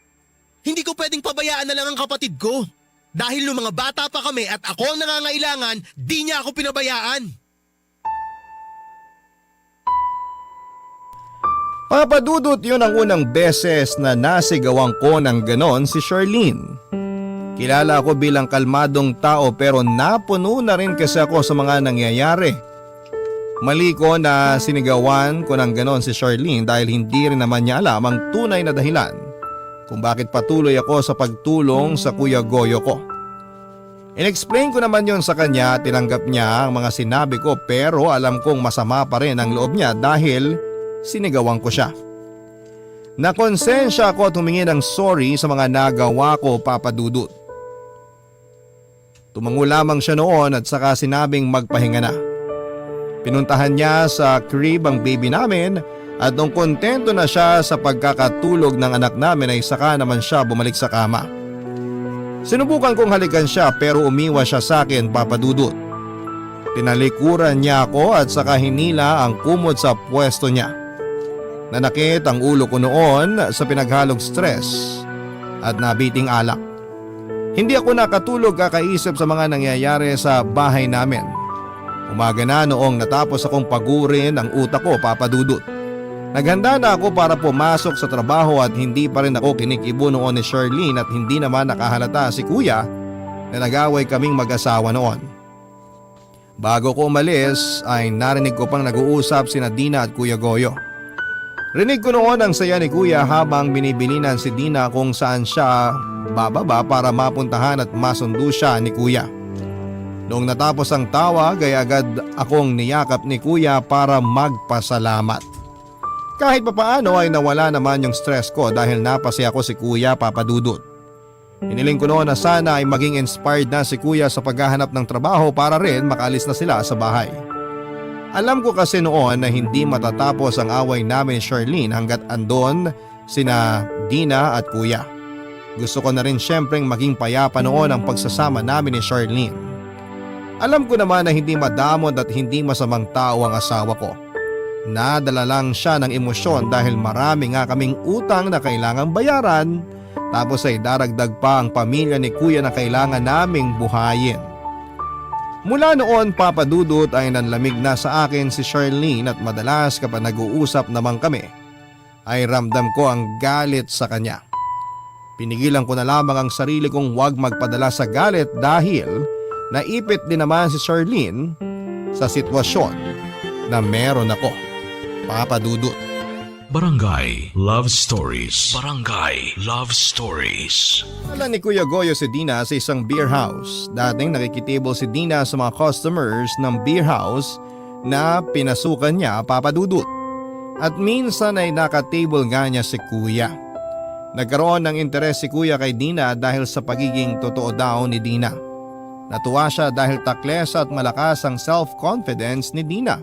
Hindi ko pwedeng pabayaan na lang ang kapatid ko. Dahil nung mga bata pa kami at ako ang nangangailangan, di niya ako pinabayaan. Papadudot yun ang unang beses na nasigawan ko ng ganon si Charlene. Kilala ako bilang kalmadong tao pero napuno na rin kasi ako sa mga nangyayari. Mali ko na sinigawan ko ng ganon si Charlene dahil hindi rin naman niya alam ang tunay na dahilan kung bakit patuloy ako sa pagtulong sa Kuya Goyo ko. In-explain ko naman yon sa kanya at tinanggap niya ang mga sinabi ko pero alam kong masama pa rin ang loob niya dahil sinigawan ko siya. Nakonsensya ako at humingi ng sorry sa mga nagawa ko, Papa Dudut. Tumango lamang siya noon at saka sinabing magpahinga na. Pinuntahan niya sa crib ang baby namin at nung kontento na siya sa pagkakatulog ng anak namin ay saka naman siya bumalik sa kama. Sinubukan kong halikan siya pero umiwas siya sa akin, Papa Dudut. Tinalikuran niya ako at saka hinila ang kumot sa pwesto niya. Nanakit ang ulo ko noon sa pinaghalong stress at nabiting alak. Hindi ako nakatulog kakaisip sa mga nangyayari sa bahay namin. Umaga na noong natapos akong pagurin ang utak ko, Papa Dudut. Naghanda na ako para pumasok sa trabaho at hindi pa rin ako kinikibo noon ni Charlene at hindi naman nakahalata si Kuya na nag-away kaming mag-asawa noon. Bago ko umalis ay narinig ko pang nag-uusap sina Dina at Kuya Goyo. Rinig ko noon ang saya ni Kuya habang binibilinan si Dina kung saan siya bababa para mapuntahan at masundo siya ni Kuya. Noong natapos ang tawag ay agad akong niyakap ni Kuya para magpasalamat. Kahit papaano ay nawala naman yung stress ko dahil napasaya ko si Kuya, Papa Dudut. Hiniling ko noon na sana ay maging inspired na si Kuya sa paghahanap ng trabaho para rin makaalis na sila sa bahay. Alam ko kasi noon na hindi matatapos ang away namin ni Charlene hanggat andon sina Dina at Kuya. Gusto ko na rin syempreng maging payapa noon ang pagsasama namin ni Charlene. Alam ko naman na hindi madamot at hindi masamang tao ang asawa ko. Nadala lang siya ng emosyon dahil marami nga kaming utang na kailangang bayaran, tapos ay daragdag pa ang pamilya ni Kuya na kailangan naming buhayin. Mula noon, Papa Dudut, ay nanlamig na sa akin si Charlene at madalas kapag nag-uusap naman kami ay ramdam ko ang galit sa kanya. Pinigilan ko na lamang ang sarili kong huwag magpadala sa galit dahil naipit din naman si Charlene sa sitwasyon na meron ako. Papa Dudut. Barangay Love Stories. Barangay Love Stories. Wala ni Kuya Goyo si Dina sa isang beer house. Dating nakikitable si Dina sa mga customers ng beer house na pinasukan niya, Papa Dudut. At minsan ay nakatable nga niya si Kuya. Nagkaroon ng interes si Kuya kay Dina dahil sa pagiging totoo daw ni Dina. Natuwa siya dahil takles at malakas ang self-confidence ni Dina.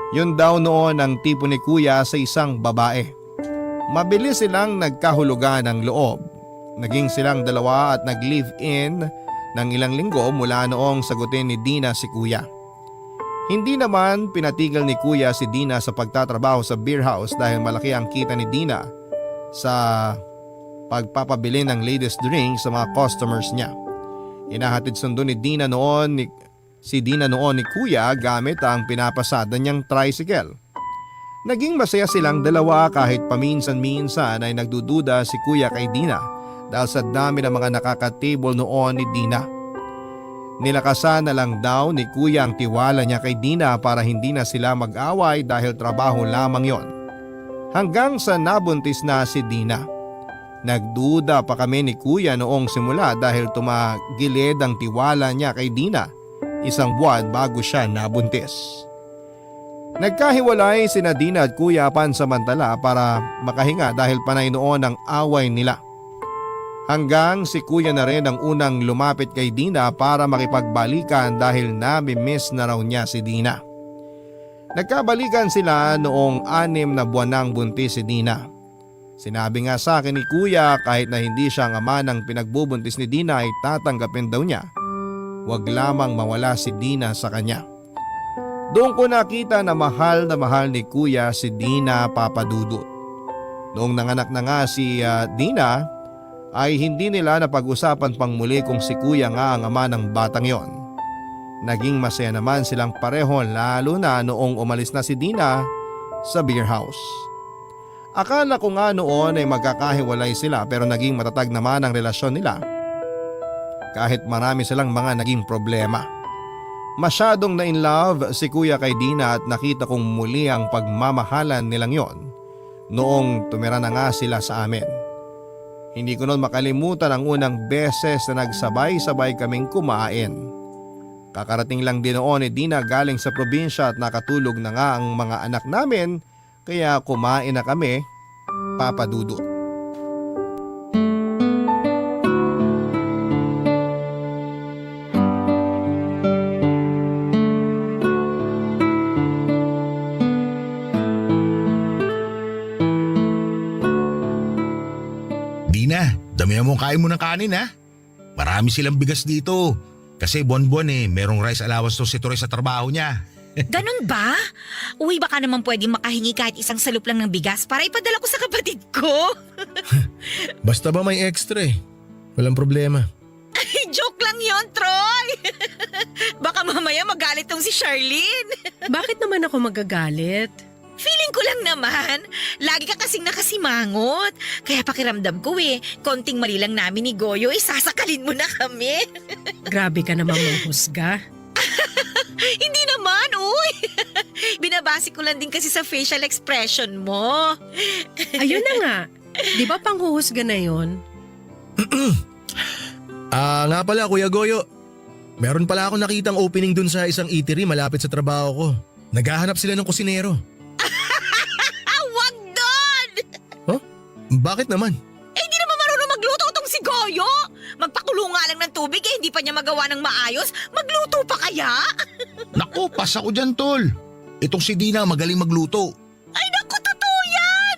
Yun daw noon ang tipo ni Kuya sa isang babae. Mabilis silang nagkahulugan ng loob. Naging silang dalawa at nag-live-in ng ilang linggo mula noong sagutin ni Dina si Kuya. Hindi naman pinatigil ni Kuya si Dina sa pagtatrabaho sa beer house dahil malaki ang kita ni Dina sa pagpapabili ng latest drink sa mga customers niya. Inahatid sundo ni Dina noon ni Kuya gamit ang pinapasada niyang tricycle. Naging masaya silang dalawa kahit paminsan-minsan ay nagdududa si Kuya kay Dina dahil sa dami ng mga nakaka-table noon ni Dina. Nilakasan na lang daw ni Kuya ang tiwala niya kay Dina para hindi na sila mag-away dahil trabaho lamang yon. Hanggang sa nabuntis na si Dina. Nagduda pa kami ni Kuya noong simula dahil tumagilid ang tiwala niya kay Dina. Isang buwan bago siya nabuntis. Nagkahiwalay sina Dina at Kuya pansamantala para makahinga dahil panay noon ang away nila. Hanggang si Kuya na rin ang unang lumapit kay Dina para makipagbalikan dahil nami-miss na raw niya si Dina. Nagkabalikan sila noong 6 na buwan nang buntis si Dina. Sinabi nga sa akin ni Kuya kahit na hindi siya ang ama ng pinagbubuntis ni Dina ay tatanggapin daw niya. Huwag lamang mawala si Dina sa kanya. Doon ko nakita na mahal ni Kuya si Dina, Papa Dudut. Noong nanganak na nga si Dina ay hindi nila napag-usapan pang muli kung si Kuya nga ang ama ng batang yon. Naging masaya naman silang pareho lalo na noong umalis na si Dina sa beer house. Akala ko nga noon ay magkakahiwalay sila pero naging matatag naman ang relasyon nila. Kahit marami silang mga naging problema. Masyadong na-in-love si Kuya kay Dina at nakita kong muli ang pagmamahalan nilang yon noong tumira na nga sila sa amin. Hindi ko noon makalimutan ang unang beses na nagsabay-sabay kaming kumain. Kakarating lang din noon ni Dina galing sa probinsya at nakatulog na nga ang mga anak namin kaya kumain na kami, Papa Dudut. Dina, damihan mo kain mo ng kanin ha. Marami silang bigas dito. Kasi buwan-buwan merong rice allowance to si Torre sa trabaho niya. Ganun ba? Uy, baka naman pwede makahingi kahit isang salup lang ng bigas para ipadala ko sa kapatid ko. Basta ba may extra eh. Walang problema. Ay, joke lang yon, Troy. Baka mamaya magalit tong si Charlene. Bakit naman ako magagalit? Feeling ko lang naman, lagi ka kasing nakasimangot. Kaya pakiramdam ko konting mali lang namin ni Goyo, sasakalin mo na kami. Grabe ka naman manghusga. Hindi naman, uy. Binabasi ko lang din kasi sa facial expression mo. Ayun na nga. Di ba panghuhusga na yon? Nga pala Kuya Goyo. Meron pala ako nakitang opening dun sa isang eatery malapit sa trabaho ko. Naghahanap sila ng kusinero. Wag doon! Huh? Bakit naman? Hindi naman marunong magluto tong si Goyo. Magpakulo nga lang ng tubig hindi pa niya magawa ng maayos. Magluto pa kaya? Naku, pas ako dyan tol. Itong si Dina magaling magluto. Ay naku, totoo yan!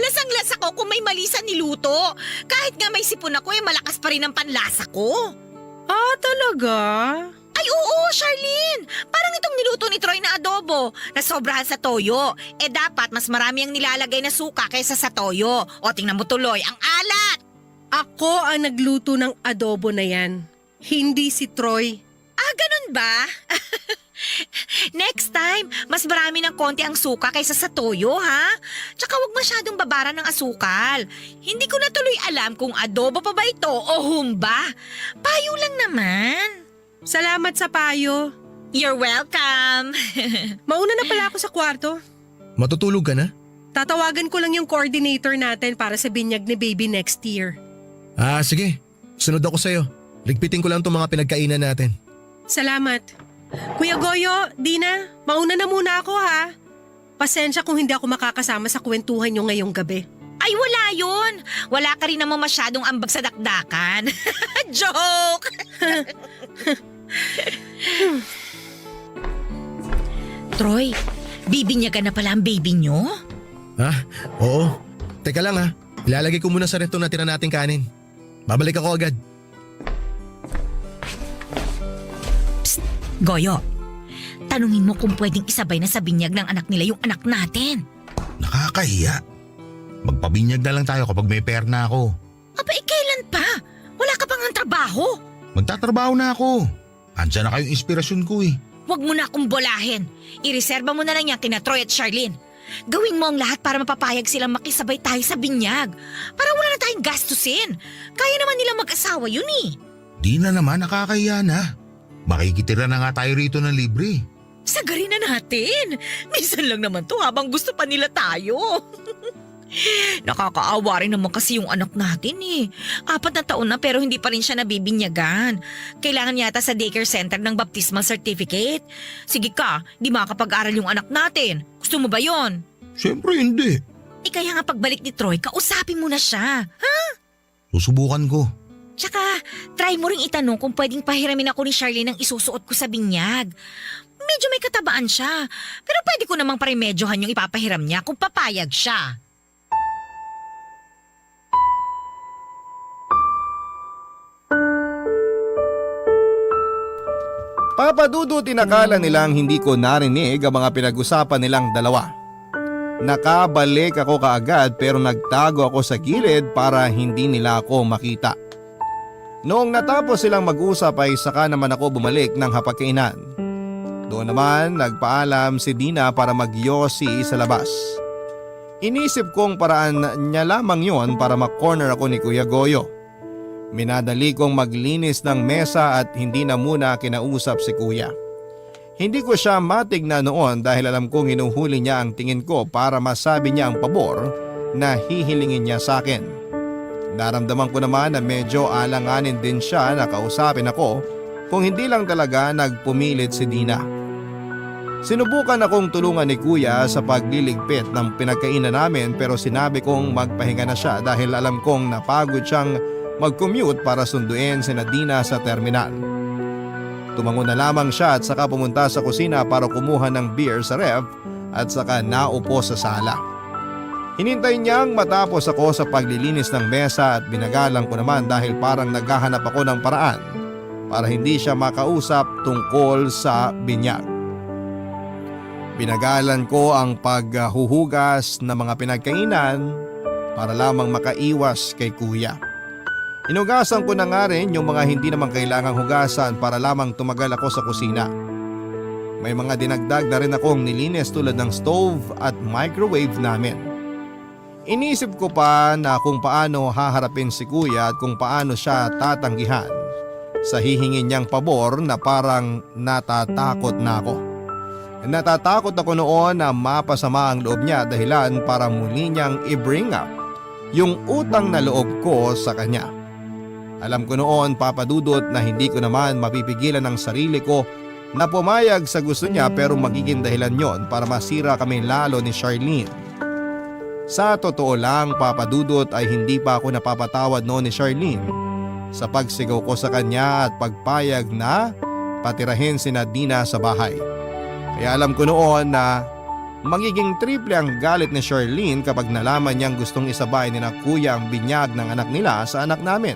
Lasang-lasa ko kung may mali sa niluto. Kahit nga may sipon ako malakas pa rin ang panlasa ko. Ah, talaga? Ay oo, Charlene! Parang itong niluto ni Troy na adobo na sobrahan sa toyo. Dapat mas marami ang nilalagay na suka kaysa sa toyo. O tingnan mo tuloy, ang alat! Ako ang nagluto ng adobo na yan. Hindi si Troy. Ah, ganun ba? Next time, mas marami ng konti ang suka kaysa sa toyo, ha? Tsaka wag masyadong babara ng asukal. Hindi ko na tuloy alam kung adobo pa ba ito o humba. Payo lang naman. Salamat sa payo. You're welcome. Mauna na pala ako sa kwarto. Matutulog ka na? Tatawagan ko lang yung coordinator natin para sa binyag ni baby next year. Ah, sige. Sunod ako sa'yo. Ligpitin ko lang itong mga pinagkainan natin. Salamat. Kuya Goyo, Dina, mauna na muna ako ha. Pasensya kung hindi ako makakasama sa kwentuhan nyo ngayong gabi. Ay, wala yun. Wala ka rin naman masyadong ambag sa dakdakan. Joke! Troy, bibinyagan na pala ang baby nyo? Ha? Oo. Teka lang ha. Ilalagay ko muna sa ref itong natira nating kanin. Babalik ako agad. Goyo, tanungin mo kung pwedeng isabay na sa binyag ng anak nila yung anak natin. Nakakahiya. Magpabinyag na lang tayo kapag may pera na ako. Aba, kailan pa? Wala ka pang ang trabaho. Magtatrabaho na ako. Andiyan na kayong inspirasyon ko eh. Huwag mo na akong bolahin. Ireserba mo na lang yan kina Troy at Charlene. Gawin mo ang lahat para mapapayag silang makisabay tayo sa binyag. Para wala na tayong gastusin. Kaya naman nilang mag-asawa yun eh. Di na naman, nakakahiya na. Makikitira na nga tayo rito ng libre. Sagarin na natin. Minsan lang naman to habang gusto pa nila tayo. Nakakaawa rin naman kasi yung anak natin eh. 4 na taon na pero hindi pa rin siya nabibinyagan. Kailangan yata sa daycare center ng baptismal certificate. Sige ka, di makakapag-aral yung anak natin. Gusto mo ba yon? Siyempre hindi. Kaya nga pagbalik ni Troy, kausapin mo na siya. Ha? Susubukan ko. Tsaka, try mo ring itanong kung pwedeng pahiramin ako ni Charlene ang isusuot ko sa binyag. Medyo may katabaan siya. Pero pwede ko namang paremedyohan yung ipapahiram niya kung papayag siya. Papadudot inakala nilang hindi ko narinig ang mga pinag-usapan nilang dalawa. Nakabalik ako kaagad pero nagtago ako sa gilid para hindi nila ako makita. Noong natapos silang mag-usap ay saka naman ako bumalik ng hapagkainan. Doon naman nagpaalam si Dina para magyosi sa labas. Inisip kong paraan niya lamang yon para makorner ako ni Kuya Goyo. Minadali kong maglinis ng mesa at hindi na muna kinausap si Kuya. Hindi ko siya matignan noon dahil alam kong hinuhuli niya ang tingin ko para masabi niya ang pabor na hihilingin niya sa akin. Naramdaman ko naman na medyo alanganin din siya na kausapin ako kung hindi lang talaga nagpumilit si Dina. Sinubukan akong tulungan ni Kuya sa pagliligpit ng pinagkainan namin pero sinabi kong magpahinga na siya dahil alam kong napagod siyang mag-commute para sunduin si Dina sa terminal. Tumango na lamang siya at saka pumunta sa kusina para kumuha ng beer sa ref at saka naupo sa sala. Hinintay niyang matapos ako sa paglilinis ng mesa at binagalang ko naman dahil parang naghahanap ako ng paraan para hindi siya makausap tungkol sa binyag. Binagalan ko ang paghuhugas ng mga pinagkainan para lamang makaiwas kay Kuya. Inugasan ko na nga rin yung mga hindi naman kailangang hugasan para lamang tumagal ako sa kusina. May mga dinagdag na rin akong nilinis tulad ng stove at microwave namin. Inisip ko pa na kung paano haharapin si Kuya at kung paano siya tatanggihan sa hihingin niyang pabor na parang natatakot na ako. Natatakot ako noon na mapasama ang loob niya dahilan para muli niyang i-bring up yung utang na loob ko sa kanya. Alam ko noon, Papadudot, na hindi ko naman mapipigilan ang sarili ko na pumayag sa gusto niya pero magiging dahilan yon para masira kami lalo ni Charlene. Sa totoo lang, Papadudot, ay hindi pa ako napapatawad noon ni Charlene sa pagsigaw ko sa kanya at pagpayag na patirahin si Dina sa bahay. Kaya alam ko noon na magiging triple ang galit ni Charlene kapag nalaman niyang gustong isabay ni na kuya ang binyag ng anak nila sa anak namin.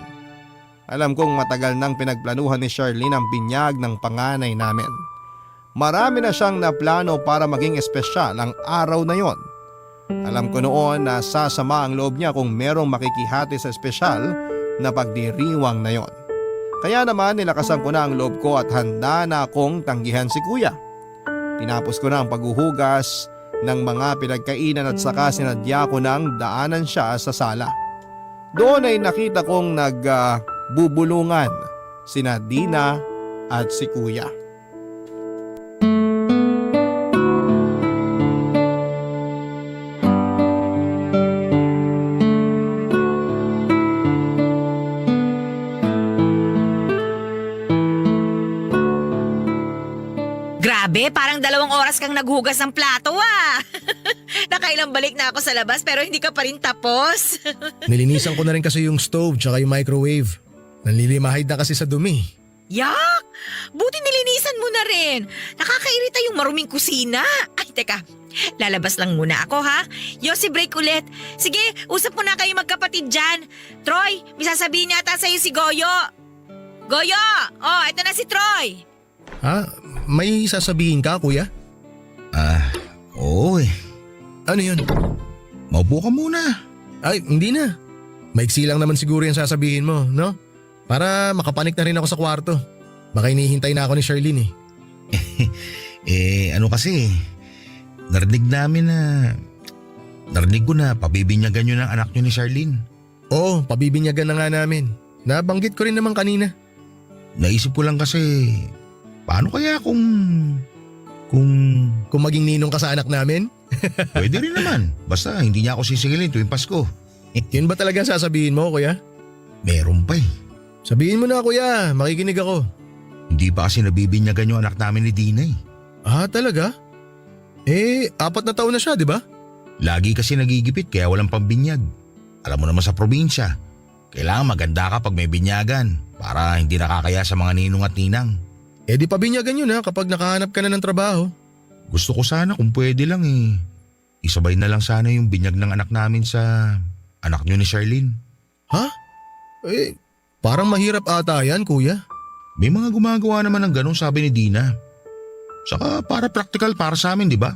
Alam kong matagal nang pinagplanuhan ni Charlene ang binyag ng panganay namin. Marami na siyang naplano para maging espesyal ang araw na yon. Alam ko noon na sasama ang loob niya kung merong makikihati sa espesyal na pagdiriwang na yon. Kaya naman nilakasan ko na ang loob ko at handa na akong tanggihan si kuya. Tinapos ko na ang paghuhugas ng mga pinagkainan at saka sinadya ko nang daanan siya sa sala. Doon ay nakita kong nagbubulungan sina Dina at si kuya. Grabe, parang 2 oras kang naghugas ng plato ah. Nakailang balik na ako sa labas pero hindi ka pa rin tapos. Nilinisan ko na rin kasi yung stove tsaka yung microwave. Nanlilimahid na kasi sa dumi. Yak! Buti nilinisan mo na rin. Nakakairita yung maruming kusina. Ay, teka. Lalabas lang muna ako ha. Yossi, break ulit. Sige, usap mo na kayo magkapatid dyan. Troy, may sasabihin yata sa'yo si Goyo. Goyo! Oh, eto na si Troy. Ha? May sasabihin ka, kuya? Oo eh. Ano yun? Maupo ka muna. Ay, hindi na. Maiksi lang naman siguro yung sasabihin mo, no? Para makapanik na rin ako sa kwarto. Baka hinihintay na ako ni Charlene Ano kasi, narinig ko na pabibinyagan nyo ng anak nyo ni Charlene. Oo, pabibinyagan na nga namin. Nabanggit ko rin naman kanina. Naisip ko lang kasi, paano kaya kung Kung maging ninong ka sa anak namin? pwede rin naman. Basta hindi niya ako sisingilin tuwing Pasko. Yun ba talaga sasabihin mo, kuya? Meron pa eh. Sabihin mo na, kuya. Makikinig ako. Hindi pa kasi nabibinyagan yung anak namin ni Dina eh. Ah, talaga? 4 na taon na siya, di ba? Lagi kasi nagigipit kaya walang pambinyag. Alam mo naman sa probinsya, kailangan maganda ka pag may binyagan para hindi nakakaya sa mga ninong at ninang. Di pabinyagan yun kapag nakahanap ka na ng trabaho. Gusto ko sana kung pwede lang eh. Isabay na lang sana yung binyag ng anak namin sa anak nyo ni Charlene. Ha? Parang mahirap ata yan, kuya. May mga gumagawa naman ng ganun, sabi ni Dina. Saka para practical para sa amin, di ba?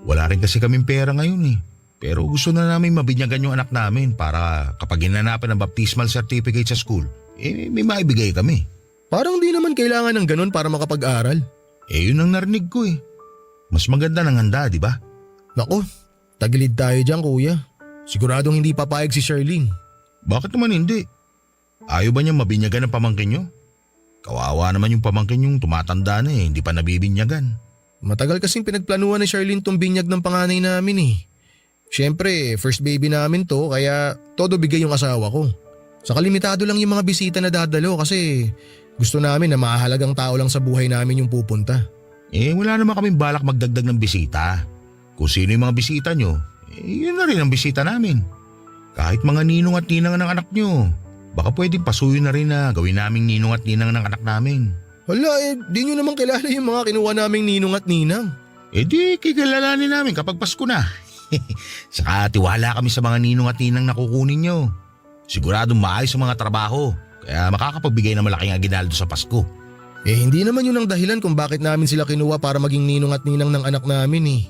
Wala rin kasi kaming pera ngayon eh. Pero gusto na namin mabinyagan yung anak namin para kapag hinanapan ng baptismal certificate sa school, may maibigay kami. Parang di naman kailangan ng ganun para makapag-aral. Yun ang narinig ko eh. Mas maganda ng handa, di ba? Naku, tagilid tayo dyan, kuya. Siguradong hindi papayag si Charlene. Bakit naman hindi? Ayaw ba niya mabinyagan ng pamangkin nyo? Kawawa naman yung pamangkin yung tumatanda na hindi pa nabibinyagan. Matagal kasing pinagplanuhan ni Charlene tong binyag ng panganay namin eh. Siyempre, first baby namin to kaya todo bigay yung asawa ko. Saka limitado lang yung mga bisita na dadalo kasi gusto namin na mahalagang tao lang sa buhay namin yung pupunta. Wala naman kaming balak magdagdag ng bisita. Kung sino yung mga bisita nyo, yun na rin ang bisita namin. Kahit mga ninong at ninang ng anak nyo, baka pwedeng pasuyo na rin na gawin naming ninong at ninang ng anak namin. Hala, di nyo naman kilala yung mga kinuha naming ninong at ninang. Di kikilalanin namin kapag Pasko na. Saka tiwala kami sa mga ninong at ninang na kukunin nyo. Siguradong maayos ang mga trabaho, kaya makakapagbigay ng malaking aginaldo sa Pasko. Hindi naman yun ang dahilan kung bakit namin sila kinuha para maging ninong at ninang ng anak namin eh.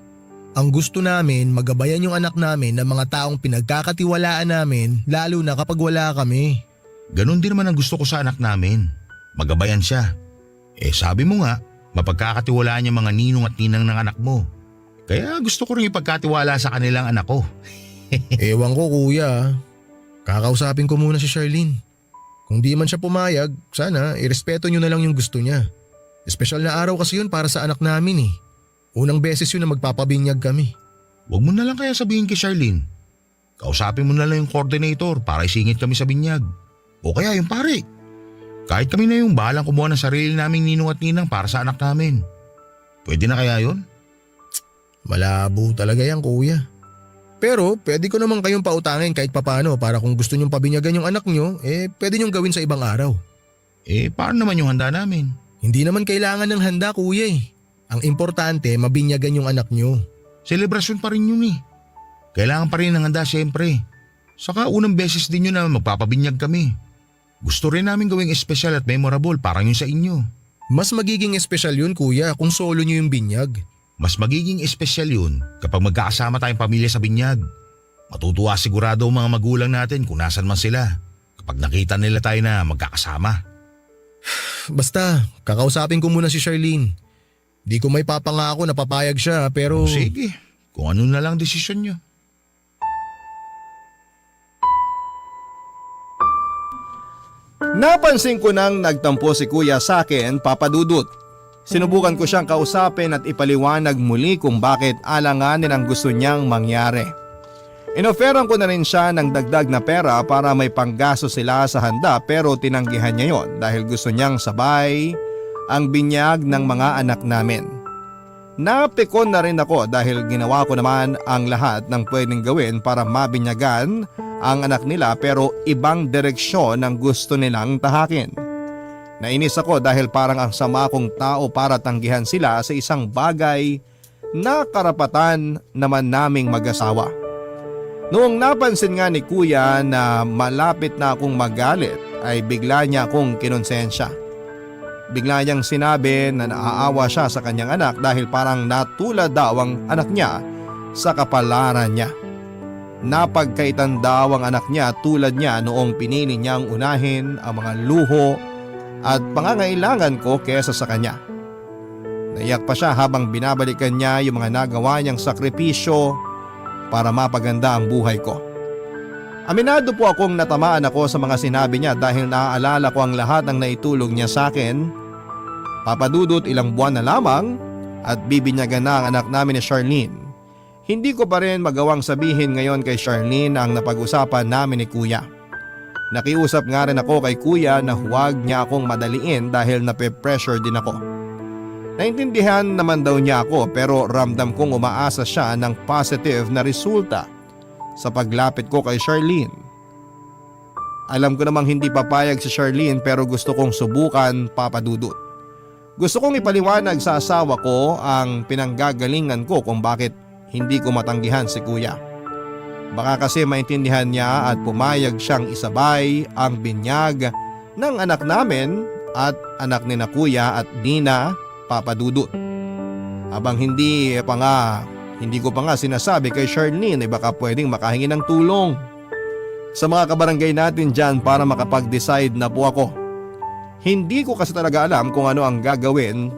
Ang gusto namin, magabayan yung anak namin ng mga taong pinagkakatiwalaan namin lalo na kapag wala kami. Ganon din naman ang gusto ko sa anak namin. Magabayan siya. Sabi mo nga, mapagkakatiwalaan niya mga ninong at ninang ng anak mo. Kaya gusto ko rin ipagkatiwala sa kanilang anak ko. Ewan ko, kuya. Kakausapin ko muna si Charlene. Kung di man siya pumayag, sana irespeto nyo na lang yung gusto niya. Espesyal na araw kasi yun para sa anak namin eh. Unang beses yun na magpapabinyag kami. Huwag mo na lang kaya sabihin kay Charlene. Kausapin mo na lang yung coordinator para isingit kami sa binyag. O kaya yung pare. Kahit kami na yung bahalang kumuha ng sarili naming ninong at ninang para sa anak namin. Pwede na kaya yun? Malabo talaga yan, kuya. Pero pwede ko naman kayong pautangin kahit papano para kung gusto nyong pabinyagan yung anak nyo, pwede nyong gawin sa ibang araw. Paano naman yung handa namin? Hindi naman kailangan ng handa, kuya eh. Ang importante, mabinyagan yung anak nyo. Selebrasyon pa rin yun eh. Kailangan pa rin ng handa siyempre. Saka unang beses din yun na magpapabinyag kami. Gusto rin namin gawing espesyal at memorable parang yun sa inyo. Mas magiging espesyal yun kuya kung solo nyo yung binyag. Mas magiging espesyal yun kapag magkakasama tayong pamilya sa binyag. Matutuwa sigurado ang mga magulang natin kung nasan man sila kapag nakita nila tayo na magkakasama. Basta, kakausapin ko muna si Charlene. Di ko may papangako na papayag siya pero… Sige, kung ano na lang desisyon nyo. Napansin ko nang nagtampo si kuya sa akin, Papa Dudut. Sinubukan ko siyang kausapin at ipaliwanag muli kung bakit alanganin ang gusto niyang mangyari. Inoferan ko na rin siya ng dagdag na pera para may panggasto sila sa handa pero tinanggihan niya yon dahil gusto niyang sabay ang binyag ng mga anak namin. Napikon na rin ako dahil ginawa ko naman ang lahat ng pwedeng gawin para mabinyagan ang anak nila pero ibang direksyon ang gusto nilang tahakin. Nainis ako dahil parang ang sama kong tao para tanggihan sila sa isang bagay na karapatan naman naming mag-asawa. Noong napansin nga ni kuya na malapit na akong magalit ay bigla niya akong kinonsensya. Bigla niyang sinabi na naaawa siya sa kanyang anak dahil parang natulad daw ang anak niya sa kapalaran niya. Napagkaitan daw ang anak niya tulad niya noong pinili niyang unahin ang mga luho at pangangailangan ko kesa sa kanya. Naiyak pa siya habang binabalikan niya yung mga nagawa niyang sakripisyo para mapaganda ang buhay ko. Aminado po akong natamaan ako sa mga sinabi niya dahil naaalala ko ang lahat ng naitulog niya sa akin. Papadudot ilang buwan na lamang at bibinyagan na ang anak namin ni Charlene. Hindi ko pa rin magawang sabihin ngayon kay Charlene ang napag-usapan namin ni kuya. Nakiusap nga rin ako kay kuya na huwag niya akong madaliin dahil nape-pressure din ako. Naintindihan naman daw niya ako pero ramdam kong umaasa siya ng positive na resulta sa paglapit ko kay Charlene. Alam ko namang hindi papayag si Charlene pero gusto kong subukan, Papa Dudut. Gusto kong ipaliwanag sa asawa ko ang pinanggagalingan ko kung bakit hindi ko matanggihan si kuya. Baka kasi maintindihan niya at pumayag siyang isabay ang binyag ng anak namin at anak ni na kuya at Nina, Papa Dudut. Habang hindi ko pa nga sinasabi kay Charlene ay baka pwedeng makahingi ng tulong sa mga kabarangay natin dyan para makapag-decide na po ako. Hindi ko kasi talaga alam kung ano ang gagawin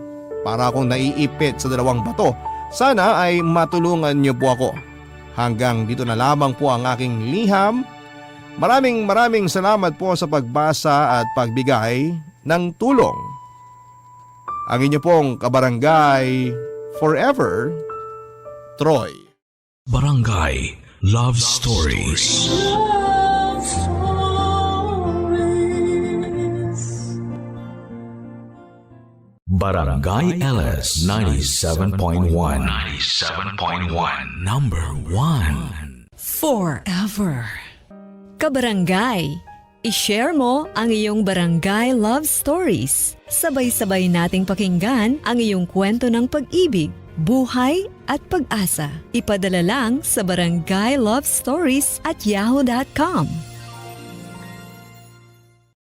para akong naiipit sa dalawang bato. Sana ay matulungan niyo po ako. Hanggang dito na lamang po ang aking liham. Maraming salamat po sa pagbasa at pagbigay ng tulong. Ang inyo pong kabarangay forever, Troy. Barangay Love Stories. Barangay LS 97.1 Number 1 Forever. Kabarangay, i-share mo ang iyong barangay love stories. Sabay-sabay nating pakinggan ang iyong kwento ng pag-ibig, buhay at pag-asa. Ipadala lang sa barangaylovestories@yahoo.com.